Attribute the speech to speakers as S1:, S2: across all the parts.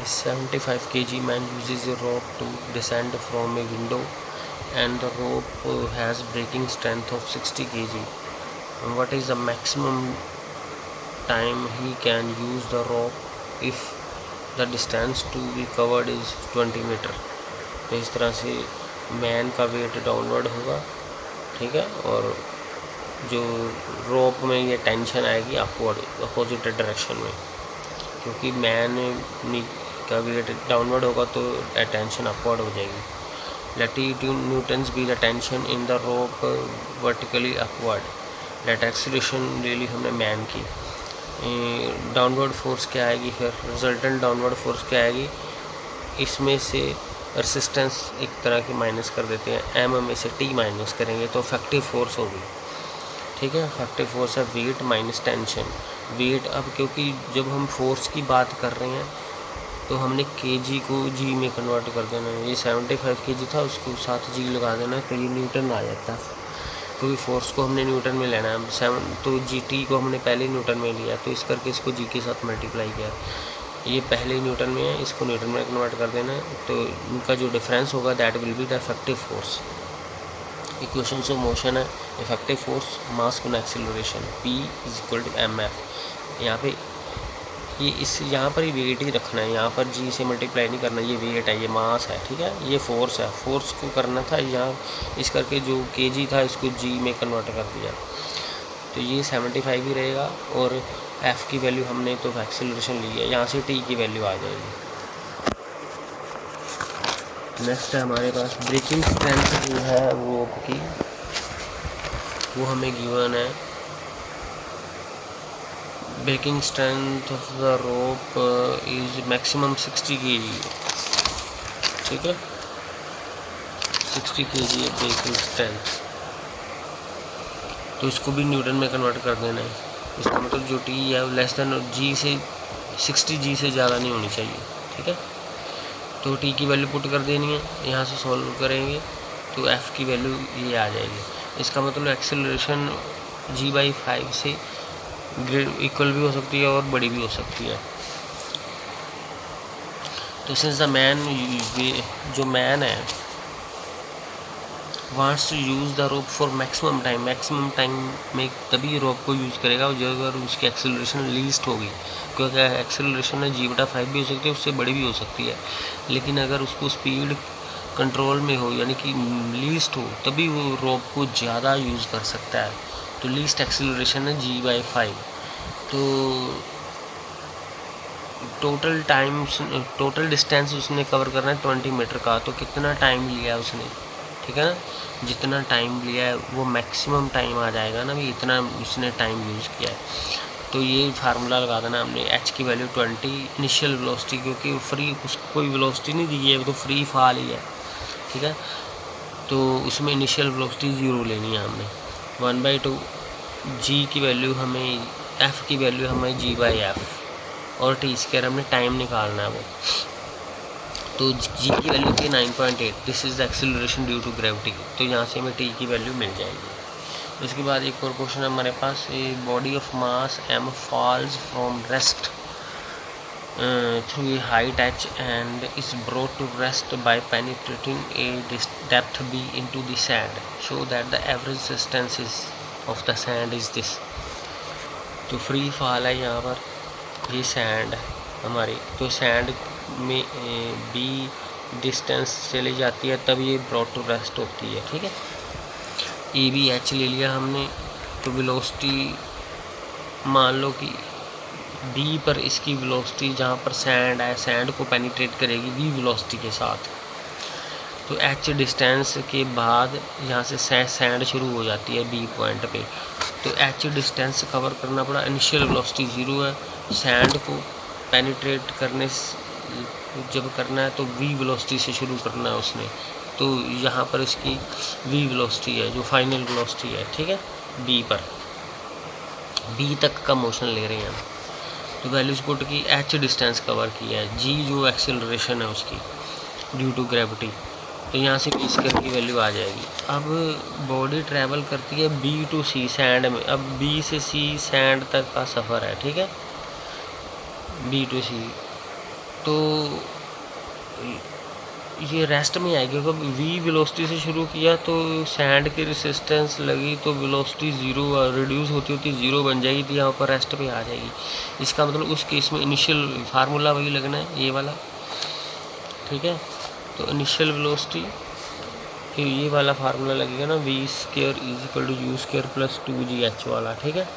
S1: A 75 kg man uses a rope to descend from a window, and the rope has breaking strength of 60 kg. What is the maximum time he can use the rope if the distance to be covered is 20 metre. तो इस तरह से man का weight downward होगा, ठीक है, और जो रोप में ये टेंशन आएगी अपवर्ड अपोजिट डायरेक्शन में, क्योंकि मैन का वेट डाउनवर्ड होगा तो टेंशन अपवर्ड हो जाएगी। Let T newtons be the tension in the rope vertically upward. Let acceleration ले ली हमने मैन की। डाउनवर्ड फोर्स क्या आएगी, फिर रिजल्टेंट डाउनवर्ड फोर्स क्या आएगी, इसमें से रेसिस्टेंस एक तरह की माइनस कर देते हैं, एम में से टी माइनस करेंगे तो इफेक्टिव फोर्स होगी, ठीक है। इफेक्टिव फोर्स है वेट माइनस टेंशन। वेट, अब क्योंकि जब हम फोर्स की बात कर रहे हैं तो हमने केजी को जी में कन्वर्ट कर देना है। ये 75 केजी था, उसको 7 जी लगा देना है तो ये न्यूटन आ जाता है, क्योंकि फोर्स को हमने न्यूटन में लेना है। 7 तो जी टी को हमने पहले न्यूटन में लिया, तो इस करके इसको जी के साथ मल्टीप्लाई किया। ये पहले न्यूटन में है, इसको न्यूटन में कन्वर्ट कर देना है, तो इनका जो डिफरेंस होगा that will be the effective force. Equations of motion है इफेक्टिव फोर्स मास गुना एक्सेलरेशन, P = mf। यहाँ पे यहाँ पर ही वेट ही रखना है, यहाँ पर जी से मल्टीप्लाई नहीं करना। ये वेट है, ये मास है, ठीक है, ये फोर्स है, फोर्स को करना था यहाँ इस करके जो केजी था इसको जी में कन्वर्ट कर दिया, तो ये 75 ही रहेगा। और एफ़ की वैल्यू हमने तो एक्सेलरेशन ली है, यहाँ से टी की वैल्यू आ जाएगी। नेक्स्ट है हमारे पास ब्रेकिंग स्ट्रेंथ जो है रोप की, वो हमें गिवन है। Breaking strength of the rope is maximum 60 kg, ठीक है, 60 kg है ब्रेकिंग स्ट्रेंथ। तो इसको भी न्यूटन में कन्वर्ट कर देना है। इसका मतलब जो टी है लेस देन जी से 60 जी से ज़्यादा नहीं होनी चाहिए, ठीक है। तो टी की वैल्यू पुट कर देनी है, यहाँ से सॉल्व करेंगे तो एफ़ की वैल्यू ये आ जाएगी। इसका मतलब एक्सेलरेशन g/5 से इक्वल भी हो सकती है और बड़ी भी हो सकती है। तो सिंस द मैन, जो मैन है wants to use the rope for maximum time में तभी रोप को यूज़ करेगा जो अगर उसकी एक्सेलरेशन लीस्ट होगी, क्योंकि एक्सेलरेशन g/5 भी हो सकती है, उससे बड़ी भी हो सकती है, लेकिन अगर उसको स्पीड कंट्रोल में हो यानी कि लीस्ट हो तभी वो रोप को ज़्यादा यूज़ कर सकता है। तो लीस्ट एक्सेलरेशन है g/5। तो टोटल डिस्टेंस उसने कवर करना है 20 मीटर का, तो कितना टाइम लिया उसने, ठीक है ना, जितना टाइम लिया है वो मैक्सिमम टाइम आ जाएगा ना, भी इतना उसने टाइम यूज़ किया है। तो ये फार्मूला लगा देना हमने, h की वैल्यू 20, इनिशियल वेलोसिटी, क्योंकि फ्री उसको कोई वेलोसिटी नहीं दी है, वो तो फ्री फॉल ही है, ठीक है। तो उसमें इनिशियल वेलोसिटी 0 लेनी है हमने। 1/2 जी की वैल्यू हमें, एफ़ की वैल्यू हमें g/f, और t² हमने टाइम निकालना है वो। तो जी की वैल्यू थी 9.8, this is the acceleration due to gravity, तो यहाँ से हमें टी की वैल्यू मिल जाएगी। उसके बाद एक और क्वेश्चन है हमारे पास, a body of mass m falls from rest through a height h and is brought to rest by penetrating a depth b into the sand. Show that the average distance of the sand is this. तो free fall है यहाँ पर, ये sand हमारी, तो sand में B distance चली जाती है तब ये ब्रॉट टू रेस्ट होती है, ठीक है। ए बी एच ले लिया हमने, तो वेलोसिटी मान लो कि बी पर इसकी वेलोसिटी जहाँ पर सैंड है, सैंड को पेनिट्रेट करेगी बी वेलोसिटी के साथ। तो एच डिस्टेंस के बाद यहाँ से सैंड शुरू हो जाती है बी पॉइंट पे, तो एच डिस्टेंस कवर करना पड़ा। इनिशियल वेलोसिटी 0 है, सैंड को पेनिट्रेट करने जब करना है तो वी वेलोसिटी से शुरू करना है उसने, तो यहाँ पर इसकी वी वेलोसिटी है जो फाइनल वेलोसिटी है, ठीक है, बी पर, बी तक का मोशन ले रहे हैं हम। तो वैल्यूज पुट की, एच डिस्टेंस कवर किया है, जी जो एक्सेलरेशन है उसकी ड्यू टू ग्रेविटी, तो यहाँ से p² की वैल्यू आ जाएगी। अब बॉडी ट्रैवल करती है B to C सैंड में, अब B से C सैंड तक का सफ़र है, ठीक है, B to C तो ये रेस्ट में आएगी। अगर v वेलोसिटी से शुरू किया तो सैंड की रेसिस्टेंस लगी तो वेलोसिटी ज़ीरो रिड्यूस होती होती ज़ीरो बन जाएगी, तो यहाँ पर रेस्ट पे आ जाएगी। इसका मतलब उस केस में इनिशियल फार्मूला वही लगना है, ये वाला, ठीक है। तो इनिशियल वेलोसिटी फिर ये वाला फार्मूला लगेगा ना, v square is equal to u square plus 2gh वाला, ठीक है।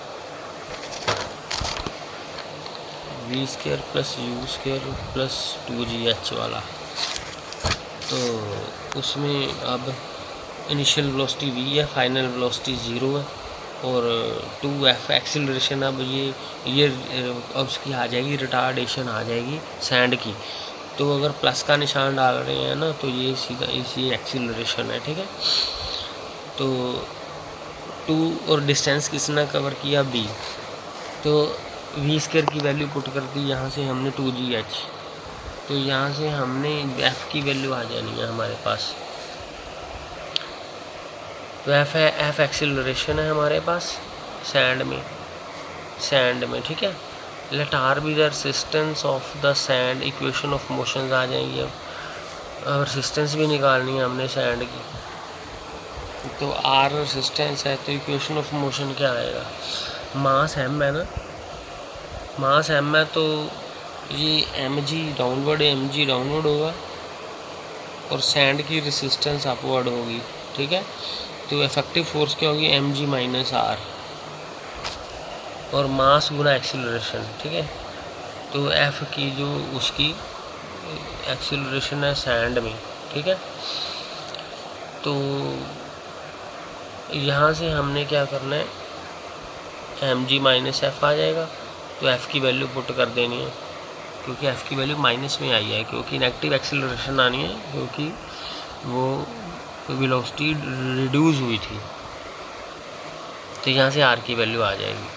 S1: v square plus u square plus 2gh वाला। तो उसमें अब इनिशियल वेलोसिटी v है, फाइनल वेलोसिटी 0 है, और 2f एक्सीलरेशन। अब ये अब उसकी आ जाएगी, रिटार्डेशन आ जाएगी सैंड की। तो अगर प्लस का निशान डाल रहे हैं ना, तो ये सीधा इसी एक्सीलरेशन है, ठीक है। तो 2 और डिस्टेंस किसने कवर किया, b। तो v स्क्वायर की वैल्यू पुट कर दी यहाँ से हमने 2gh। तो यहाँ से हमने f की वैल्यू आ जानी है हमारे पास। तो f है, f एक्सीलरेशन है हमारे पास सैंड में, ठीक है। Let R be the resistance of the sand, equation of motion आ जाएंगी। अब रेसिस्टेंस भी निकालनी है हमने सैंड की। तो आर रेसिस्टेंस है, तो इक्वेशन ऑफ मोशन क्या आएगा, मास m है ना, मास m है, तो ये mg डाउनवर्ड होगा और सैंड की रेसिस्टेंस अपवर्ड होगी, ठीक है। तो इफेक्टिव फोर्स क्या होगी, mg माइनस आर, और मास गुना एक्सीलरेशन, ठीक है। तो f की जो उसकी एक्सीलरेशन है सैंड में, ठीक है। तो यहाँ से हमने क्या करना है, mg माइनस f आ जाएगा। तो f की वैल्यू पुट कर देनी है, क्योंकि f की वैल्यू माइनस में आई है, क्योंकि नेगेटिव एक्सीलरेशन आनी है, क्योंकि वो वेलोसिटी रिड्यूस हुई थी। तो यहाँ से r की वैल्यू आ जाएगी।